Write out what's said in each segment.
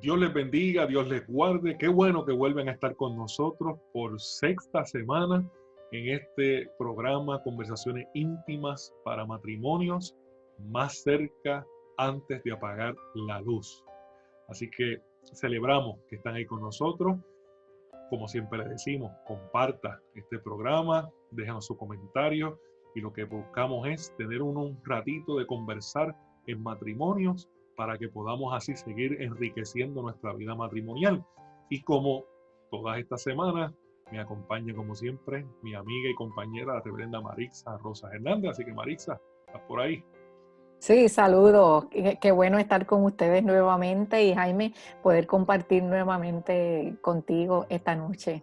Dios les bendiga, Dios les guarde. Qué bueno que vuelven a estar con nosotros por sexta semana en este programa Conversaciones íntimas para matrimonios, más cerca antes de apagar la luz. Así que celebramos que están ahí con nosotros. Como siempre les decimos, comparta este programa, déjanos su comentario y lo que buscamos es tener un ratito de conversar en matrimonios para que podamos así seguir enriqueciendo nuestra vida matrimonial. Y como todas estas semanas, me acompaña como siempre mi amiga y compañera, la reverenda Marixa Rosa Hernández. Así que Marixa, ¿estás por ahí? Sí, saludos. Qué bueno estar con ustedes nuevamente y Jaime, poder compartir nuevamente contigo esta noche.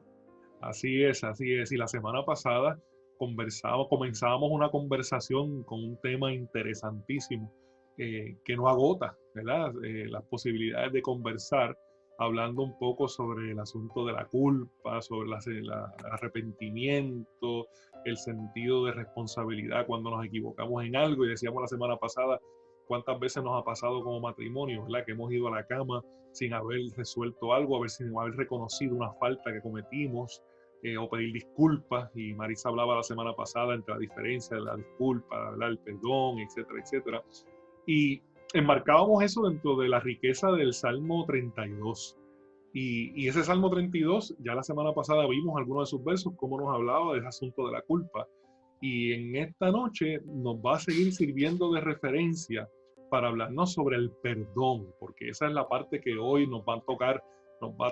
Así es, así es. Y la semana pasada comenzábamos una conversación con un tema interesantísimo que nos agota, ¿verdad? Las posibilidades de conversar, hablando un poco sobre el asunto de la culpa, sobre el arrepentimiento, el sentido de responsabilidad cuando nos equivocamos en algo. Y decíamos la semana pasada cuántas veces nos ha pasado como matrimonio, ¿verdad? Que hemos ido a la cama sin haber resuelto algo, sin haber reconocido una falta que cometimos, o pedir disculpas. Y Marisa hablaba la semana pasada entre la diferencia de la disculpa, ¿verdad? El perdón, etcétera, etcétera. Y enmarcábamos eso dentro de la riqueza del Salmo 32. Y ese Salmo 32, ya la semana pasada vimos algunos de sus versos, cómo nos hablaba de ese asunto de la culpa. Y en esta noche nos va a seguir sirviendo de referencia para hablarnos sobre el perdón, porque esa es la parte que hoy nos va a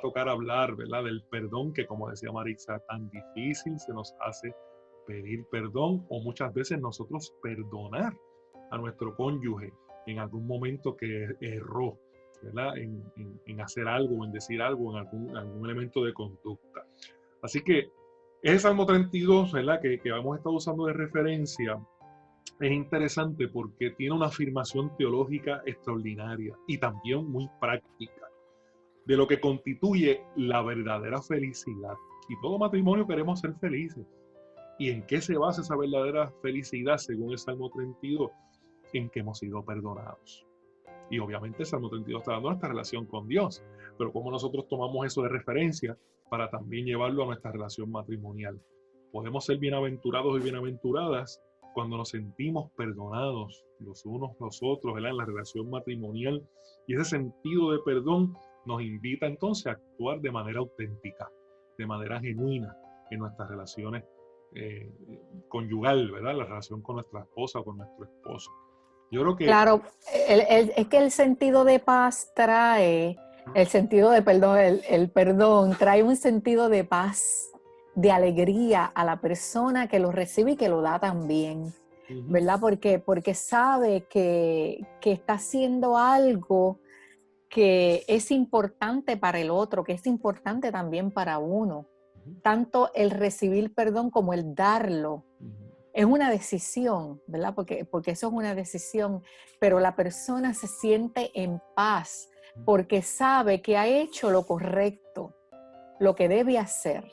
tocar hablar, ¿verdad? Del perdón, que como decía Marixa, tan difícil se nos hace pedir perdón, o muchas veces nosotros perdonar a nuestro cónyuge en algún momento que erró, ¿verdad? En hacer algo, en decir algo, en algún elemento de conducta. Así que ese Salmo 32, ¿verdad? Que hemos estado usando de referencia, es interesante porque tiene una afirmación teológica extraordinaria y también muy práctica de lo que constituye la verdadera felicidad. Y todo matrimonio queremos ser felices. ¿Y en qué se basa esa verdadera felicidad según el Salmo 32? En que hemos sido perdonados. Y obviamente el Salmo 32 está dando nuestra relación con Dios, pero cómo nosotros tomamos eso de referencia para también llevarlo a nuestra relación matrimonial. Podemos ser bienaventurados y bienaventuradas cuando nos sentimos perdonados los unos los otros, ¿verdad? En la relación matrimonial. Y ese sentido de perdón nos invita entonces a actuar de manera auténtica, de manera genuina en nuestras relaciones conyugal, ¿verdad? La relación con nuestra esposa o con nuestro esposo. Yo creo que... Claro, es que el sentido de paz trae, el sentido de perdón, el perdón trae un sentido de paz, de alegría a la persona que lo recibe y que lo da también, ¿verdad? Porque sabe que está haciendo algo que es importante para el otro, que es importante también para uno. Tanto el recibir perdón como el darlo. Es una decisión, ¿verdad? Porque eso es una decisión, pero la persona se siente en paz porque sabe que ha hecho lo correcto, lo que debe hacer.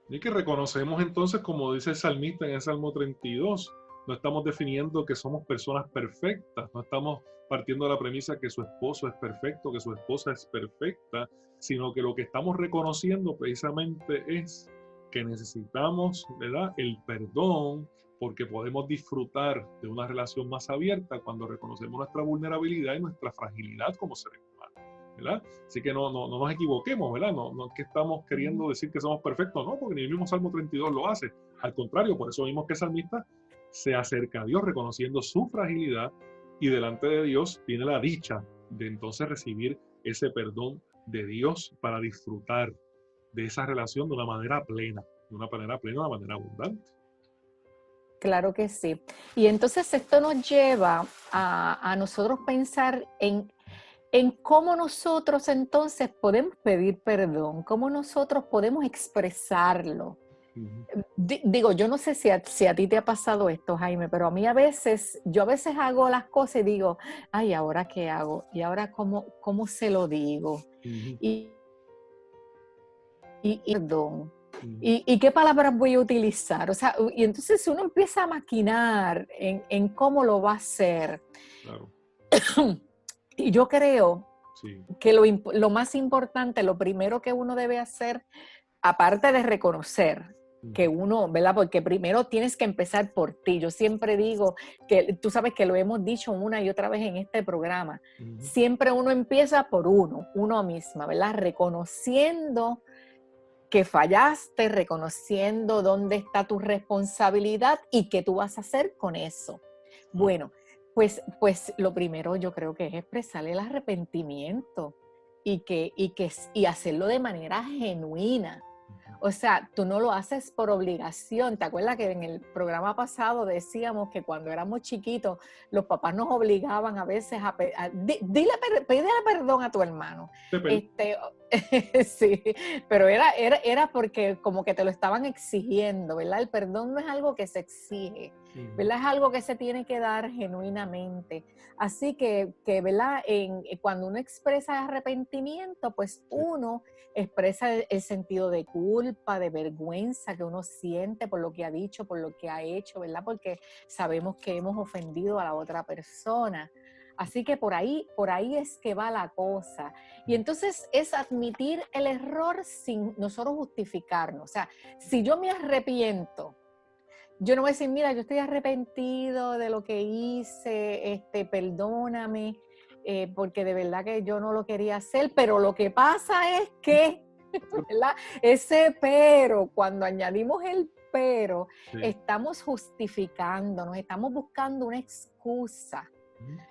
Y que reconocemos entonces, como dice el salmista en el Salmo 32, no estamos definiendo que somos personas perfectas, no estamos partiendo de la premisa que su esposo es perfecto, que su esposa es perfecta, sino que lo que estamos reconociendo precisamente es que necesitamos, ¿verdad?, el perdón, porque podemos disfrutar de una relación más abierta cuando reconocemos nuestra vulnerabilidad y nuestra fragilidad como seres humanos, ¿verdad? Así que no nos equivoquemos, ¿verdad? No es que estamos queriendo decir que somos perfectos, no, porque ni el mismo Salmo 32 lo hace. Al contrario, por eso vimos que el salmista se acerca a Dios reconociendo su fragilidad y delante de Dios tiene la dicha de entonces recibir ese perdón de Dios para disfrutar de esa relación de una manera plena, de una manera abundante. Claro que sí. Y entonces esto nos lleva a nosotros pensar en cómo nosotros entonces podemos pedir perdón, cómo nosotros podemos expresarlo. Digo, yo no sé si a ti te ha pasado esto, Jaime, pero a mí yo a veces hago las cosas y digo, ay, ¿ahora qué hago? ¿Y ahora cómo se lo digo? Y perdón. ¿Y qué palabras voy a utilizar? O sea, y entonces uno empieza a maquinar en cómo lo va a hacer. Claro. Y yo creo Sí. que lo más importante, lo primero que uno debe hacer, aparte de reconocer que uno, ¿verdad? Porque primero tienes que empezar por ti. Yo siempre digo que, tú sabes que lo hemos dicho una y otra vez en este programa, siempre uno empieza por uno misma, ¿verdad? Reconociendo que fallaste, reconociendo dónde está tu responsabilidad y qué tú vas a hacer con eso. Bueno, pues lo primero yo creo que es expresar el arrepentimiento y hacerlo de manera genuina. O sea, tú no lo haces por obligación. ¿Te acuerdas que en el programa pasado decíamos que cuando éramos chiquitos, los papás nos obligaban a veces pídele perdón a tu hermano? Sí, pero era porque como que te lo estaban exigiendo, ¿verdad? El perdón no es algo que se exige, ¿verdad? Es algo que se tiene que dar genuinamente. Así que ¿verdad? Cuando uno expresa arrepentimiento, pues uno expresa el sentido de culpa, de vergüenza que uno siente por lo que ha dicho, por lo que ha hecho, ¿verdad? Porque sabemos que hemos ofendido a la otra persona. Así que por ahí es que va la cosa. Y entonces es admitir el error sin nosotros justificarnos. O sea, si yo me arrepiento, yo no voy a decir, mira, yo estoy arrepentido de lo que hice, perdóname, porque de verdad que yo no lo quería hacer, pero lo que pasa es que, ¿verdad? Ese pero, cuando añadimos el pero, estamos justificándonos, estamos buscando una excusa,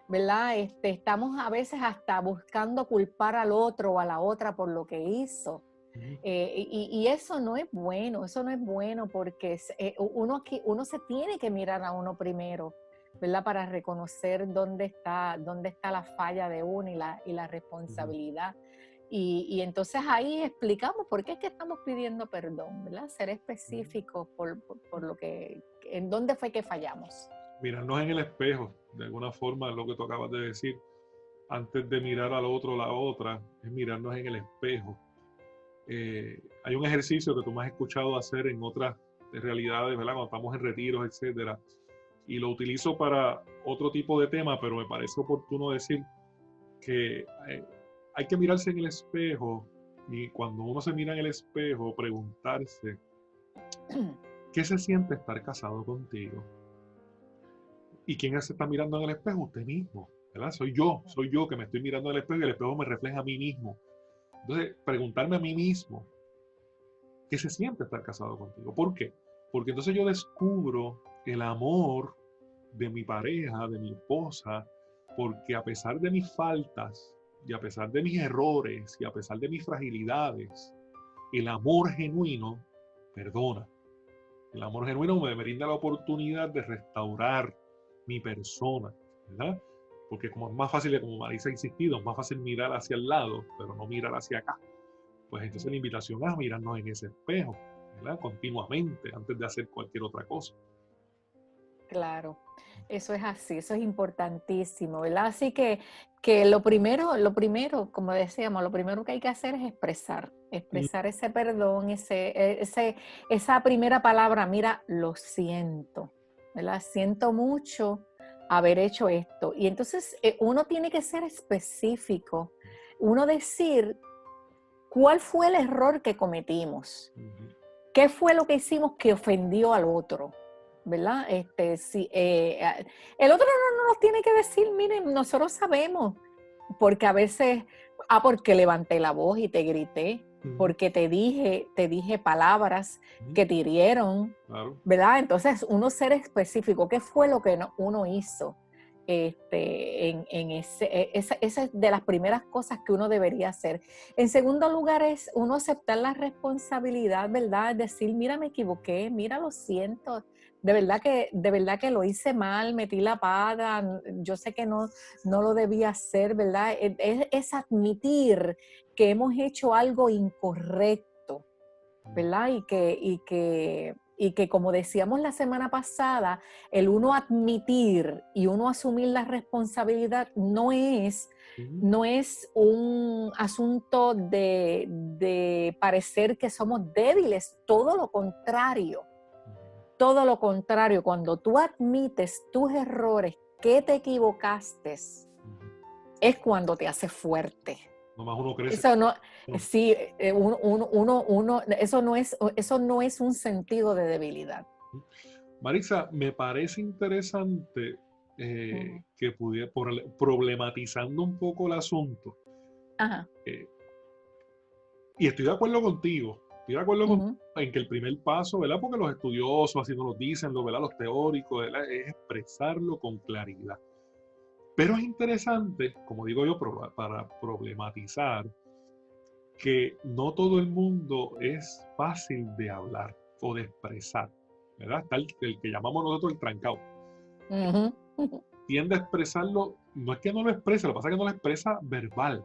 ¿verdad? Estamos a veces hasta buscando culpar al otro o a la otra por lo que hizo. Y eso no es bueno porque uno se tiene que mirar a uno primero, ¿verdad? Para reconocer dónde está la falla de uno y la responsabilidad. Y entonces ahí explicamos por qué es que estamos pidiendo perdón, ¿verdad? Ser específicos por lo que, en dónde fue que fallamos. Mirarnos en el espejo, de alguna forma, es lo que tú acabas de decir. Antes de mirar al otro o la otra, es mirarnos en el espejo. Hay un ejercicio que tú me has escuchado hacer en otras realidades, ¿verdad? Cuando estamos en retiros, etcétera. Y lo utilizo para otro tipo de tema, pero me parece oportuno decir que hay que mirarse en el espejo y cuando uno se mira en el espejo, preguntarse, ¿qué se siente estar casado contigo? ¿Y quién se está mirando en el espejo? Usted mismo, ¿verdad? Soy yo que me estoy mirando en el espejo y el espejo me refleja a mí mismo. Entonces, preguntarme a mí mismo, ¿qué se siente estar casado contigo? ¿Por qué? Porque entonces yo descubro el amor de mi pareja, de mi esposa, porque a pesar de mis faltas y a pesar de mis errores y a pesar de mis fragilidades, el amor genuino perdona. El amor genuino me brinda la oportunidad de restaurar mi persona, ¿verdad? Porque como es más fácil, como Marisa ha insistido, es más fácil mirar hacia el lado, pero no mirar hacia acá. Pues entonces la invitación es a mirarnos en ese espejo, ¿verdad? Continuamente, antes de hacer cualquier otra cosa. Claro, eso es así, eso es importantísimo, ¿verdad? Así que lo primero, como decíamos, lo primero que hay que hacer es expresar ese perdón, esa primera palabra, mira, lo siento, ¿verdad? Siento mucho haber hecho esto. Y entonces uno tiene que ser específico, uno decir cuál fue el error que cometimos, qué fue lo que hicimos que ofendió al otro. ¿Verdad? Si, el otro no nos tiene que decir, miren, nosotros sabemos, porque a veces, porque levanté la voz y te grité, porque te dije palabras que te hirieron, claro. ¿Verdad? Entonces, uno ser específico, ¿qué fue lo que uno hizo? Esa es de las primeras cosas que uno debería hacer. En segundo lugar es uno aceptar la responsabilidad, ¿verdad? Es decir, mira, me equivoqué, mira, lo siento, de verdad que lo hice mal, metí la pata, yo sé que no lo debía hacer, ¿verdad? Es admitir que hemos hecho algo incorrecto, ¿verdad? Y que como decíamos la semana pasada, el uno admitir y uno asumir la responsabilidad no es un asunto de parecer que somos débiles, todo lo contrario. Todo lo contrario, cuando tú admites tus errores, que te equivocaste, es cuando te hace fuerte. Nomás uno crece. Eso no, No. sí, eso no es un sentido de debilidad. Marisa, me parece interesante Ujú. que pudiera, problematizando un poco el asunto, Ajá. eh, y estoy de acuerdo contigo, Ujú. en que el primer paso, ¿verdad? Porque los estudiosos así nos lo dicen, ¿verdad? Los teóricos, ¿verdad? Es expresarlo con claridad. Pero es interesante, como digo yo, para problematizar, que no todo el mundo es fácil de hablar o de expresar, ¿verdad? Está el que llamamos nosotros el trancado. Ujú. Ujú. Tiende a expresarlo, no es que no lo exprese, lo que pasa es que no lo expresa verbal,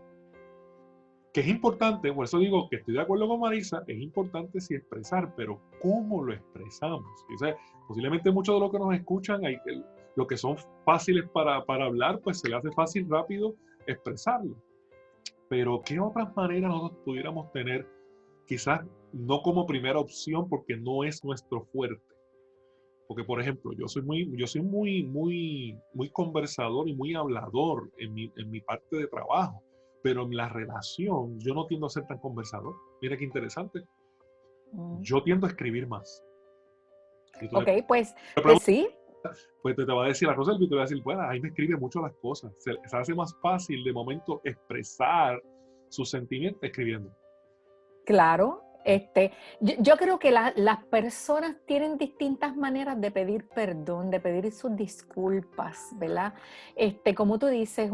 que es importante, por eso digo que estoy de acuerdo con Marisa, es importante sí expresar, pero ¿cómo lo expresamos? O sea, posiblemente muchos de los que nos escuchan, lo que son fáciles para hablar, pues se le hace fácil, rápido expresarlo. Pero ¿qué otras maneras nosotros pudiéramos tener? Quizás no como primera opción porque no es nuestro fuerte. Porque, por ejemplo, yo soy muy conversador y muy hablador en mi parte de trabajo, pero en la relación yo no tiendo a ser tan conversador. Mira qué interesante. Ujú. Yo tiendo a escribir más. Y tú Ok, le pues preguntas, sí, pues te va a decir la cosa, y te va a decir, bueno, ahí me escribe mucho las cosas. Se hace más fácil de momento expresar sus sentimientos escribiendo. claro. Yo creo que las personas tienen distintas maneras de pedir perdón, de pedir sus disculpas, ¿verdad? Como tú dices,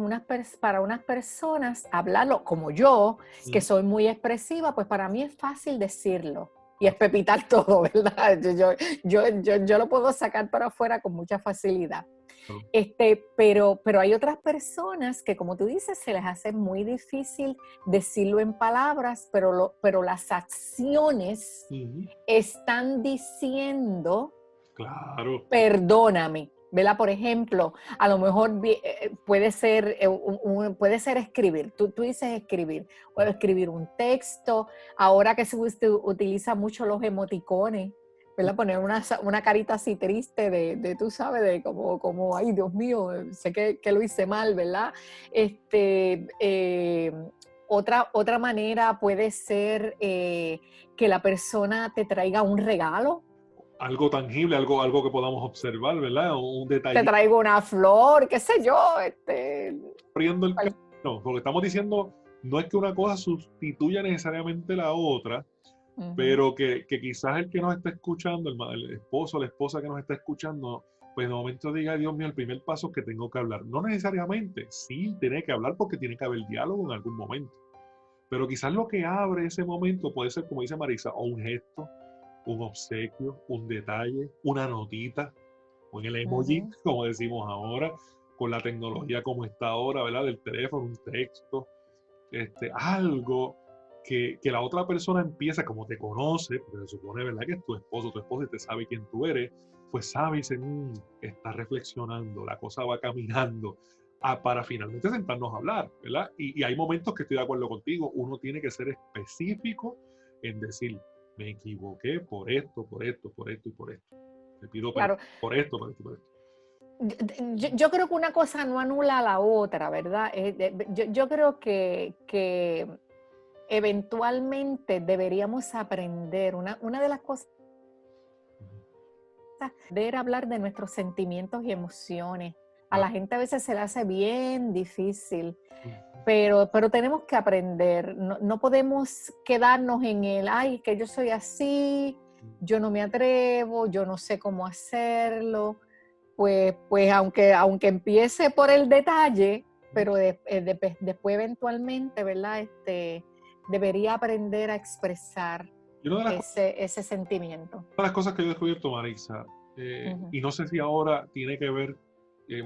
para unas personas hablarlo, como yo, que Mm, soy muy expresiva, pues para mí es fácil decirlo y espepitar todo, ¿verdad? Yo lo puedo sacar para afuera con mucha facilidad. claro. Pero hay otras personas que, como tú dices, se les hace muy difícil decirlo en palabras, pero las acciones Ujú, están diciendo, claro. perdóname. ¿Verdad? Por ejemplo, a lo mejor puede ser escribir. Tú dices escribir, o escribir un texto. Ahora que se utiliza mucho los emoticones, ¿verdad? Poner una carita así triste tú sabes, de como, ay, Dios mío, sé que lo hice mal, ¿verdad? Este, eh, otra manera puede ser que la persona te traiga un regalo. Algo tangible, algo que podamos observar, ¿verdad? Un Te detallito traigo una flor, qué sé yo, abriendo el cual- camino. Porque estamos diciendo, no es que una cosa sustituya necesariamente la otra, Ujú. pero que quizás el que nos está escuchando, el esposo o la esposa que nos está escuchando, pues de momento diga, Dios mío, el primer paso es que tengo que hablar. No necesariamente, sí, tiene que hablar porque tiene que haber diálogo en algún momento. Pero quizás lo que abre ese momento puede ser, como dice Marisa, o un gesto, un obsequio, un detalle, una notita, o en el emoji, Ujú. como decimos ahora, con la tecnología como está ahora, ¿verdad? Del teléfono, un texto, algo que la otra persona empieza, como te conoce, porque se supone, ¿verdad? Que es tu esposo y te sabe quién tú eres, pues sabe y dice, está reflexionando, la cosa va caminando, para finalmente sentarnos a hablar, ¿verdad? Y hay momentos que estoy de acuerdo contigo, uno tiene que ser específico en decir, me equivoqué por esto, por esto, por esto y por esto. Te pido perdón Claro, por esto, por esto, por esto. yo creo que una cosa no anula a la otra, ¿verdad? Yo creo que eventualmente deberíamos aprender, una de las cosas, poder hablar de nuestros sentimientos y emociones. A Claro. la gente a veces se le hace bien difícil, Ujú. pero tenemos que aprender. No podemos quedarnos en el, ay, que yo soy así, yo no me atrevo, yo no sé cómo hacerlo. Pues aunque empiece por el detalle, pero después eventualmente, ¿verdad? Debería aprender a expresar Y una de las ese sentimiento. de las cosas que yo he descubierto, Marisa, Ujú. y no sé si ahora tiene que ver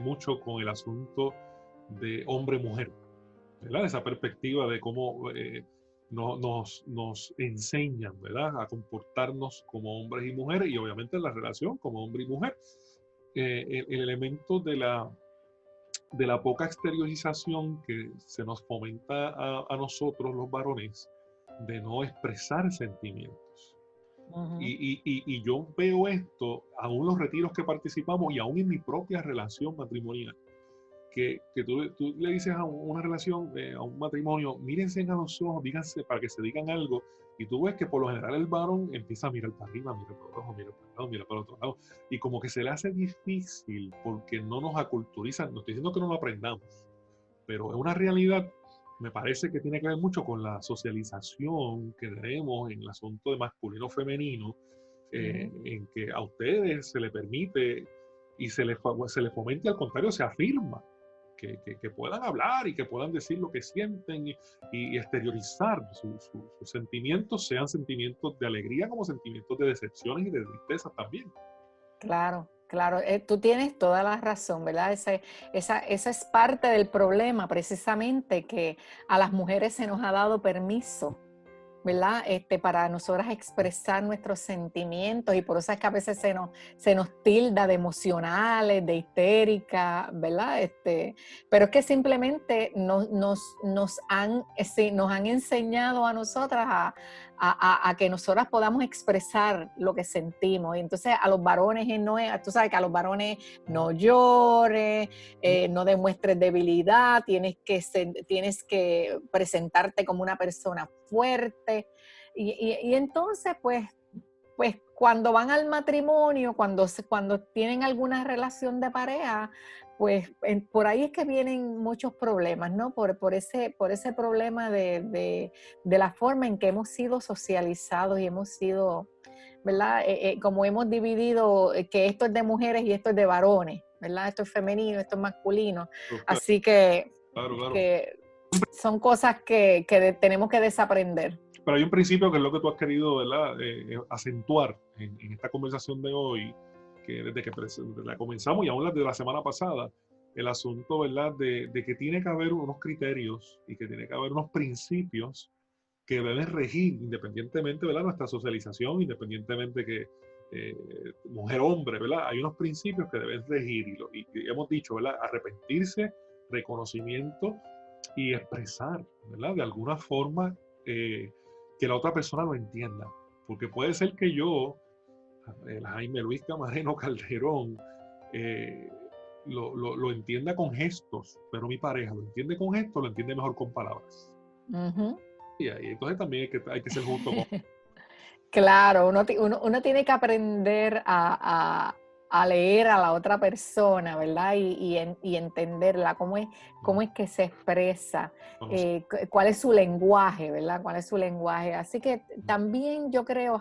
mucho con el asunto de hombre-mujer, ¿verdad? Esa perspectiva de cómo nos enseñan, ¿verdad? A comportarnos como hombres y mujeres y obviamente en la relación como hombre y mujer. El elemento de la poca exteriorización que se nos fomenta a nosotros los varones de no expresar sentimientos. Ujú. Y yo veo esto, aún los retiros que participamos y aún en mi propia relación matrimonial, que tú le dices a una relación, a un matrimonio, mírense a los ojos, díganse para que se digan algo, y tú ves que por lo general el varón empieza a mirar para arriba, mira para abajo, mira para el lado, mira para el otro lado, y como que se le hace difícil porque no nos aculturizan. No estoy diciendo que no lo aprendamos, pero es una realidad. Me parece que tiene que ver mucho con la socialización que tenemos en el asunto de masculino-femenino, en que a ustedes se les permite y se les fomenta, y al contrario se afirma que puedan hablar y que puedan decir lo que sienten y exteriorizar sus sentimientos, sean sentimientos de alegría como sentimientos de decepciones y de tristeza también. Claro, claro, tú tienes toda la razón, ¿verdad? Esa es parte del problema, precisamente, que a las mujeres se nos ha dado permiso, ¿verdad? Para nosotras expresar nuestros sentimientos, y por eso es que a veces se nos tilda de emocionales, de histérica, ¿verdad? Pero es que simplemente nos han enseñado a nosotras a que nosotras podamos expresar lo que sentimos. Y entonces a los varones tú sabes que a los varones no llores, no demuestres debilidad, tienes que presentarte como una persona fuerte. Y entonces, pues cuando van al matrimonio, cuando tienen alguna relación de pareja, pues por ahí es que vienen muchos problemas, ¿no? Por ese problema de la forma en que hemos sido socializados y hemos sido, ¿verdad? Como hemos dividido que esto es de mujeres y esto es de varones, ¿verdad? Esto es femenino, esto es masculino. Así que, Claro. que son cosas que tenemos que desaprender. Pero hay un principio que es lo que tú has querido, ¿verdad? Acentuar en esta conversación de hoy, que desde que la comenzamos y aún desde la semana pasada, el asunto, ¿verdad? De que tiene que haber unos criterios y que tiene que haber unos principios que deben regir independientemente, ¿verdad? Nuestra socialización, independientemente que mujer-hombre, ¿verdad? Hay unos principios que deben regir y hemos dicho, ¿verdad? Arrepentirse, reconocimiento y expresar, ¿verdad? De alguna forma que la otra persona lo entienda. Porque puede ser que yo, el Jaime Luis Camareno Calderón, lo entienda con gestos, pero mi pareja lo entiende con gestos, lo entiende mejor con palabras. Uh-huh. Y ahí entonces también hay que ser justo con... Claro, uno tiene que aprender a leer a la otra persona, ¿verdad? Y entenderla, cómo es que se expresa, cuál es su lenguaje, ¿verdad? ¿Cuál es su lenguaje? Así que también yo creo,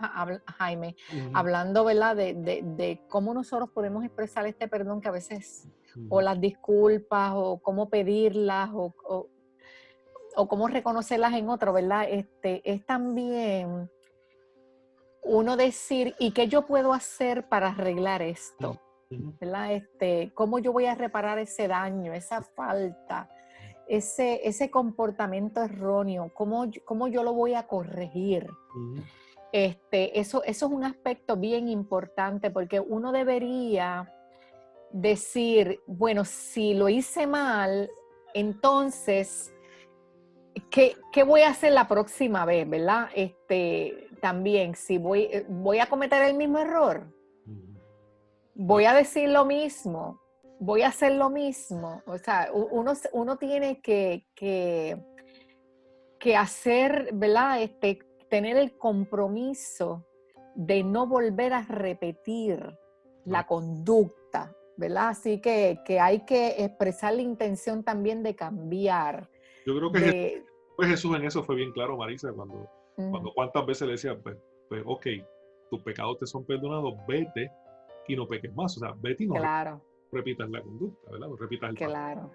Jaime, hablando, ¿verdad? De cómo nosotros podemos expresar este perdón que a veces, o las disculpas, o cómo pedirlas, o cómo reconocerlas en otro, ¿verdad? Es también uno decir, ¿y qué yo puedo hacer para arreglar esto? ¿Verdad? ¿Cómo yo voy a reparar ese daño, esa falta, ese comportamiento erróneo? ¿Cómo yo lo voy a corregir? Eso es un aspecto bien importante, porque uno debería decir, bueno, si lo hice mal, entonces, ¿qué voy a hacer la próxima vez, verdad? También, si voy a cometer el mismo error, voy a decir lo mismo, voy a hacer lo mismo. O sea, uno tiene que hacer, ¿verdad? Tener el compromiso de no volver a repetir la conducta, ¿verdad? Así que hay que expresar la intención también de cambiar. Yo creo que Jesús en eso fue bien claro, Marisa, cuando cuántas veces le decía, pues ok, tus pecados te son perdonados, vete y no peques más. O sea, vete y no repitas la conducta, ¿verdad? No repitas el patrón. Claro.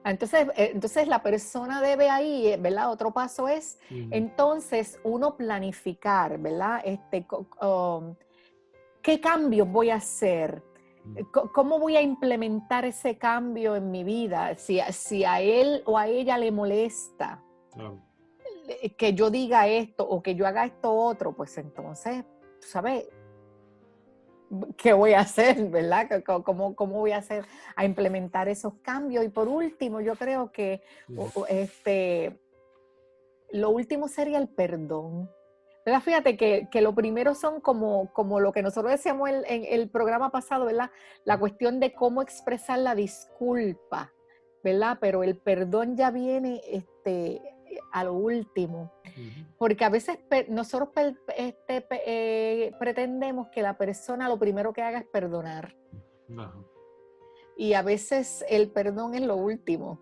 Entonces la persona debe ahí, ¿verdad? Otro paso es, entonces, uno planificar, ¿verdad? ¿Qué cambios voy a hacer? ¿Cómo voy a implementar ese cambio en mi vida? Si a él o a ella le molesta que yo diga esto o que yo haga esto otro, pues entonces, ¿sabes? ¿Qué voy a hacer, verdad? ¿Cómo voy a hacer a implementar esos cambios? Y por último, yo creo que lo último sería el perdón. ¿Verdad? Fíjate que lo primero son como lo que nosotros decíamos en el programa pasado, ¿verdad? La cuestión de cómo expresar la disculpa, ¿verdad? Pero el perdón ya viene a lo último. Ujú. Porque a veces nosotros pretendemos que la persona lo primero que haga es perdonar. Ajá, Y a veces el perdón es lo último.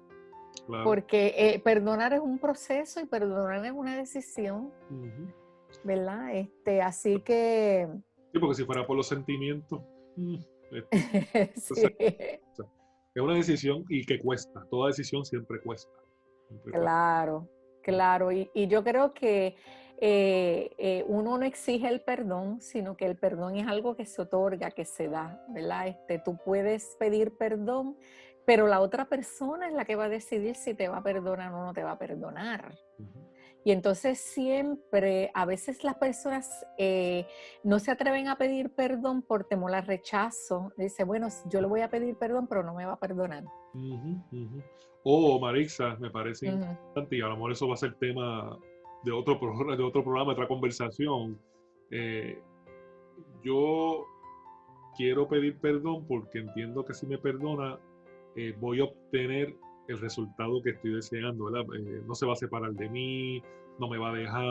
claro. Porque perdonar es un proceso y perdonar es una decisión, Ujú. ¿verdad? Así que Sí, porque si fuera por los sentimientos, mm, es, o sea, sí, es una decisión y que cuesta. Toda decisión siempre cuesta. Siempre cuesta. claro, claro. Y yo creo que uno no exige el perdón, sino que el perdón es algo que se otorga, que se da, ¿verdad? Tú puedes pedir perdón, pero la otra persona es la que va a decidir si te va a perdonar o no te va a perdonar. Ujú. Y entonces siempre, a veces las personas no se atreven a pedir perdón por temor al rechazo. Dice, bueno, yo le voy a pedir perdón, pero no me va a perdonar. Ujú, ujú. Oh, Marixa, me parece Ujú, importante y a lo mejor eso va a ser tema de otro programa, de otra conversación. Eh, yo quiero pedir perdón porque entiendo que si me perdona, voy a obtener el resultado que estoy deseando, ¿verdad? No se va a separar de mí, no me va a dejar.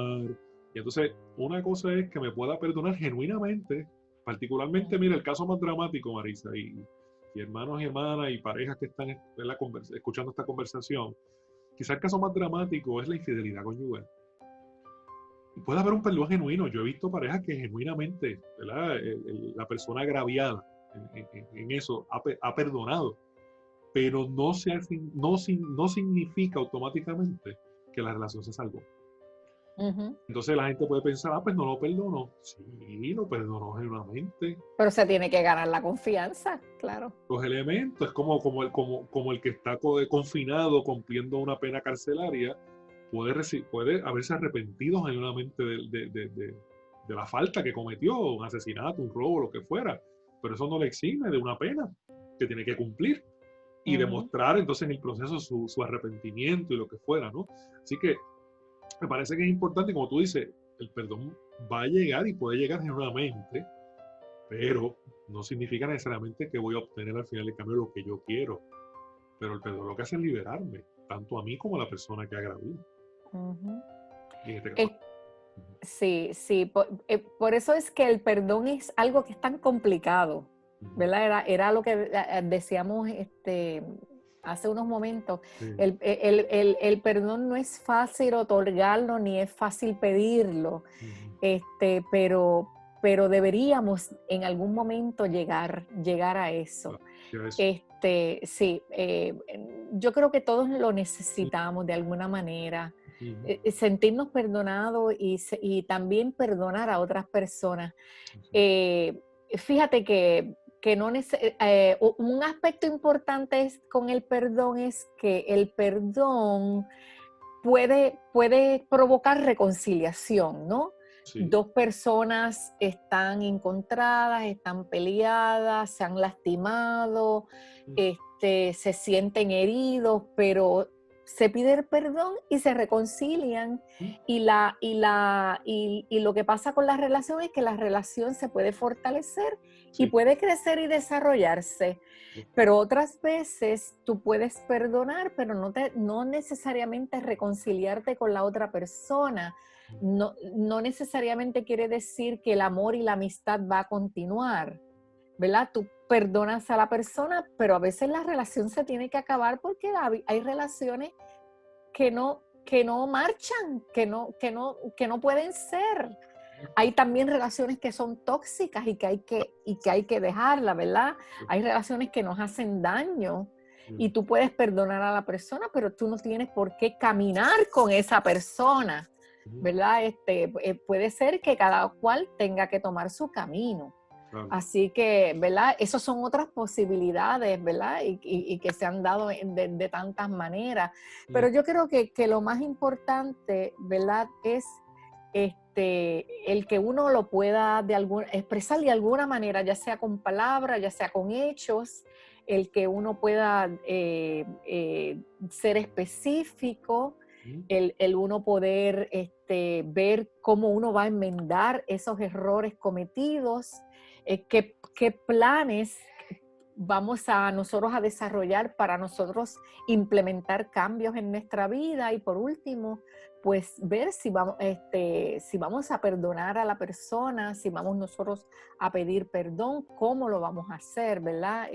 Y entonces, una cosa es que me pueda perdonar genuinamente, particularmente, ujú, mira, el caso más dramático, Marisa, y hermanos y hermanas y parejas que están escuchando esta conversación, quizás el caso más dramático es la infidelidad conyugal. Y puede haber un perdón genuino. Yo he visto parejas que genuinamente, ¿verdad? La persona agraviada en eso ha perdonado, pero no significa automáticamente que la relación se salvó. ujú. Entonces la gente puede pensar, pues no lo perdonó. Sí, lo perdonó genuinamente. Pero se tiene que ganar la confianza, claro. Los elementos, es como el que está confinado cumpliendo una pena carcelaria, puede haberse arrepentido genuinamente de la falta que cometió, un asesinato, un robo, lo que fuera, pero eso no le exime de una pena que tiene que cumplir y Ujú, demostrar entonces en el proceso su arrepentimiento y lo que fuera, ¿no? Así que me parece que es importante, como tú dices, el perdón va a llegar y puede llegar genuinamente, pero no significa necesariamente que voy a obtener al final del cambio lo que yo quiero. Pero el perdón lo que hace es liberarme, tanto a mí como a la persona que agravía. ujú. Y en este caso, Es- sí, sí, por eso es que el perdón es algo que es tan complicado, ujú, ¿verdad? Era lo que decíamos hace unos momentos. sí, El perdón no es fácil otorgarlo ni es fácil pedirlo, ujú, pero, pero deberíamos en algún momento llegar a eso. claro, que eso, Sí, yo creo que todos lo necesitamos de alguna manera, ujú, sentirnos perdonados y también perdonar a otras personas. eso, Eh, Fíjate que no un aspecto importante con el perdón es que el perdón puede provocar reconciliación, ¿no? sí, Dos personas están encontradas, están peleadas, se han lastimado, se sienten heridos, pero se pide el perdón y se reconcilian. ujú, Y lo que pasa con la relación es que la relación se puede fortalecer y sí, puede crecer y desarrollarse. Pero otras veces tú puedes perdonar, pero no necesariamente reconciliarte con la otra persona. No necesariamente quiere decir que el amor y la amistad va a continuar, ¿verdad? Tú perdonas a la persona, pero a veces la relación se tiene que acabar porque hay relaciones que no marchan, que no pueden ser. Hay también relaciones que son tóxicas y que hay que dejarla, ¿verdad? Hay relaciones que nos hacen daño y tú puedes perdonar a la persona, pero tú no tienes por qué caminar con esa persona, ujú, ¿verdad? Puede ser que cada cual tenga que tomar su camino. claro, Así que, ¿verdad? Esas son otras posibilidades, ¿verdad? Y que se han dado de tantas maneras. mm, Pero yo creo que lo más importante, ¿verdad? Es el que uno lo pueda expresar de alguna manera, ya sea con palabras, ya sea con hechos, el que uno pueda ser específico, mm, el uno poder ver cómo uno va a enmendar esos errores cometidos, qué planes vamos a nosotros a desarrollar para nosotros implementar cambios en nuestra vida. Y por último, pues ver si vamos a perdonar a la persona, si vamos nosotros a pedir perdón, cómo lo vamos a hacer, ¿verdad?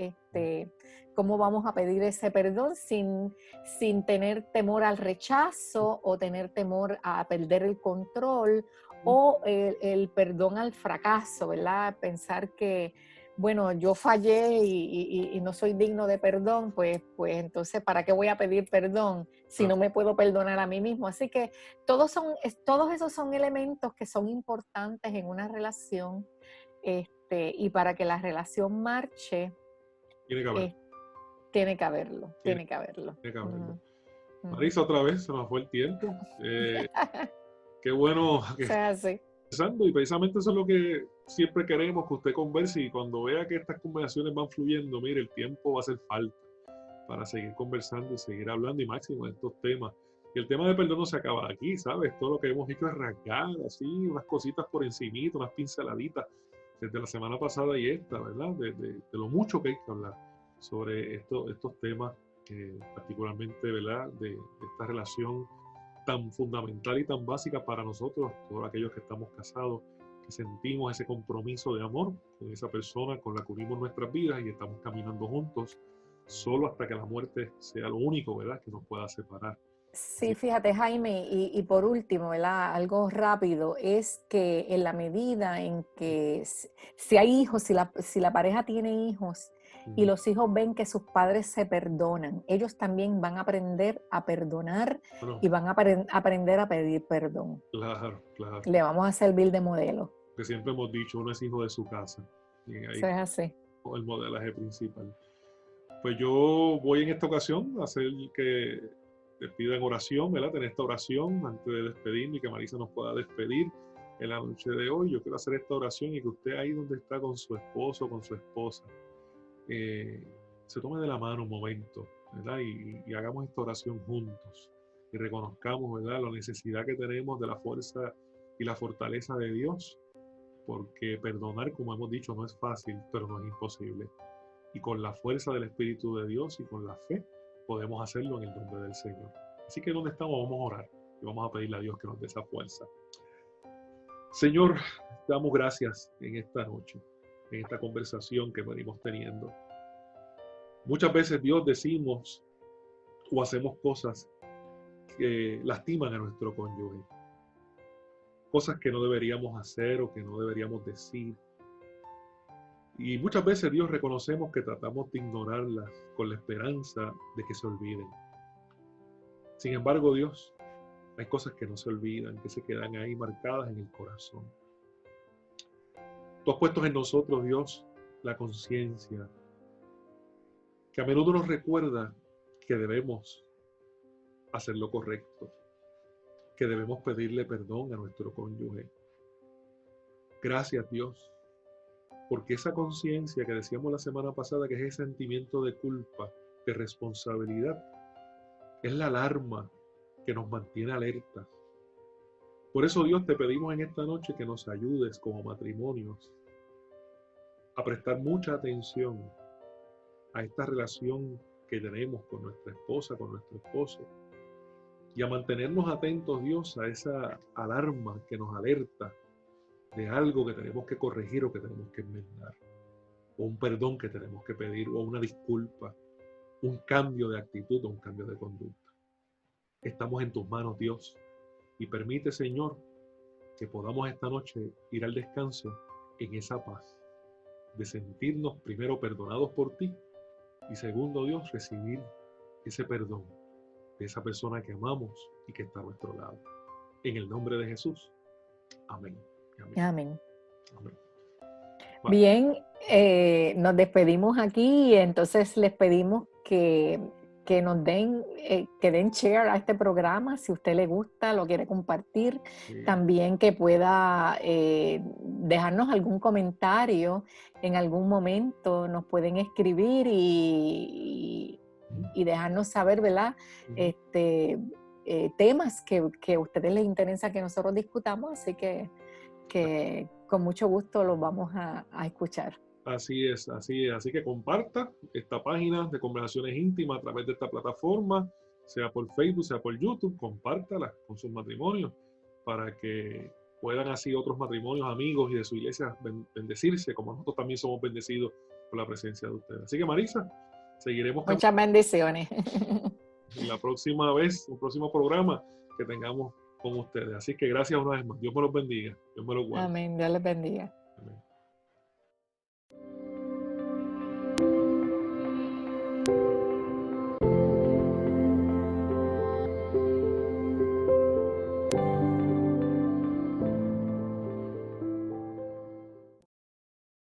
Cómo vamos a pedir ese perdón sin tener temor al rechazo o tener temor a perder el control, o el perdón al fracaso, ¿verdad? Pensar que, bueno, yo fallé y no soy digno de perdón, pues entonces, ¿para qué voy a pedir perdón si no me puedo perdonar a mí mismo? Así que todos esos son elementos que son importantes en una relación, y para que la relación marche, Tiene que haber. tiene que haberlo, tiene que haberlo. Tiene que haberlo. Ujú. Marisa, otra vez se nos fue el tiempo. Qué bueno que O sea, sí. conversando, y precisamente eso es lo que siempre queremos, que usted converse, y cuando vea que estas conversaciones van fluyendo, mire, el tiempo va a hacer falta para seguir conversando y seguir hablando, y máximo de estos temas. Y el tema de perdón no se acaba aquí, ¿sabes? Todo lo que hemos hecho es rasgar, así, unas cositas por encimita, unas pinceladitas, desde la semana pasada y esta, ¿verdad? De lo mucho que hay que hablar sobre estos temas, particularmente, ¿verdad? De esta relación tan fundamental y tan básica para nosotros, todos aquellos que estamos casados, que sentimos ese compromiso de amor con esa persona con la que unimos nuestras vidas y estamos caminando juntos, solo hasta que la muerte sea lo único, ¿verdad?, que nos pueda separar. Sí, fíjate, Jaime, y por último, ¿verdad? Algo rápido, es que en la medida en que si hay hijos, si la pareja tiene hijos y los hijos ven que sus padres se perdonan, ellos también van a aprender a perdonar Bueno, y van a aprender a pedir perdón. claro, claro. Le vamos a servir de modelo. Que siempre hemos dicho, uno es hijo de su casa. Y ahí Eso es así. el modelaje principal. Pues yo voy en esta ocasión a hacer que te pida en oración, ¿verdad? Tener esta oración antes de despedirme y que Marisa nos pueda despedir en la noche de hoy. Yo quiero hacer esta oración y que usted ahí donde está con su esposo, con su esposa, se tome de la mano un momento, ¿verdad? Y hagamos esta oración juntos y reconozcamos, ¿verdad?, la necesidad que tenemos de la fuerza y la fortaleza de Dios, porque perdonar, como hemos dicho, no es fácil, pero no es imposible. Y con la fuerza del Espíritu de Dios y con la fe podemos hacerlo en el nombre del Señor. Así que donde estamos vamos a orar y vamos a pedirle a Dios que nos dé esa fuerza. Señor, te damos gracias en esta noche, en esta conversación que venimos teniendo. Muchas veces, Dios, decimos o hacemos cosas que lastiman a nuestro cónyuge. Cosas que no deberíamos hacer o que no deberíamos decir. Y muchas veces, Dios, reconocemos que tratamos de ignorarlas con la esperanza de que se olviden. Sin embargo, Dios, hay cosas que no se olvidan, que se quedan ahí marcadas en el corazón. Tú has puesto en nosotros, Dios, la conciencia, que a menudo nos recuerda que debemos hacer lo correcto, que debemos pedirle perdón a nuestro cónyuge. Gracias, Dios, porque esa conciencia que decíamos la semana pasada, que es ese sentimiento de culpa, de responsabilidad, es la alarma que nos mantiene alertas. Por eso, Dios, te pedimos en esta noche que nos ayudes como matrimonios a prestar mucha atención a esta relación que tenemos con nuestra esposa, con nuestro esposo, y a mantenernos atentos, Dios, a esa alarma que nos alerta de algo que tenemos que corregir o que tenemos que enmendar, o un perdón que tenemos que pedir, o una disculpa, un cambio de actitud o un cambio de conducta. Estamos en tus manos, Dios, y permite, Señor, que podamos esta noche ir al descanso en esa paz, de sentirnos primero perdonados por ti y segundo, Dios, recibir ese perdón de esa persona que amamos y que está a nuestro lado. En el nombre de Jesús. Amén. Amén. Amén. Amén. Bien, nos despedimos aquí y entonces les pedimos que nos den, que den share a este programa si a usted le gusta, lo quiere compartir. Sí. También que pueda dejarnos algún comentario en algún momento, nos pueden escribir y dejarnos saber, ¿verdad? Temas que a ustedes les interesa que nosotros discutamos, así que con mucho gusto los vamos a escuchar. Así es, así es. Así que comparta esta página de conversaciones íntimas a través de esta plataforma, sea por Facebook, sea por YouTube, compártala con sus matrimonios para que puedan así otros matrimonios, amigos y de su iglesia bendecirse, como nosotros también somos bendecidos por la presencia de ustedes. Así que Marisa, seguiremos Muchas bendiciones. la próxima vez, un próximo programa que tengamos con ustedes. Así que gracias una vez más. Dios me los bendiga. Dios me los guarde. Amén. Dios les bendiga. Amén.